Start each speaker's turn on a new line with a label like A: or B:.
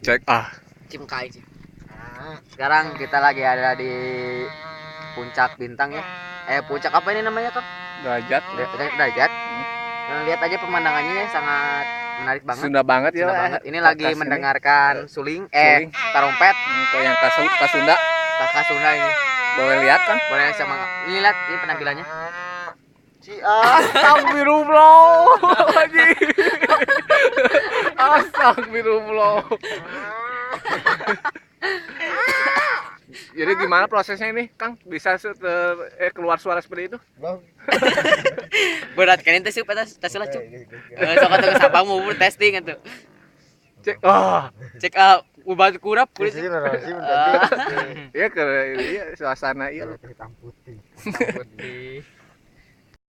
A: Cek
B: Cimkai sih. Sekarang kita lagi ada di puncak bintang ya. Puncak apa ini namanya Kang?
A: derajat
B: Derajat. Lihat aja pemandangannya ya, sangat menarik banget.
A: Sunda banget ya.
B: Sunda banget. Ini lagi
A: Kas
B: mendengarkan suling,
A: suling.
B: tarompet.
A: Kayak yang kas Sunda.
B: Kakak Sunda ini.
A: Boleh lihat kan?
B: Boleh sama ini lihat ini penampilannya.
A: Astagfirullah. Astagfirullah. Jadi gimana prosesnya ini, Kang? Bisa keluar suara seperti itu?
B: Berat kan itu sih tes lah cuk. Sok atuh sabang mau testing atuh.
A: Cek.
B: Cek ubat kurap kulit.
A: Iya ke suasana iya
C: hitam putih.
B: Putih.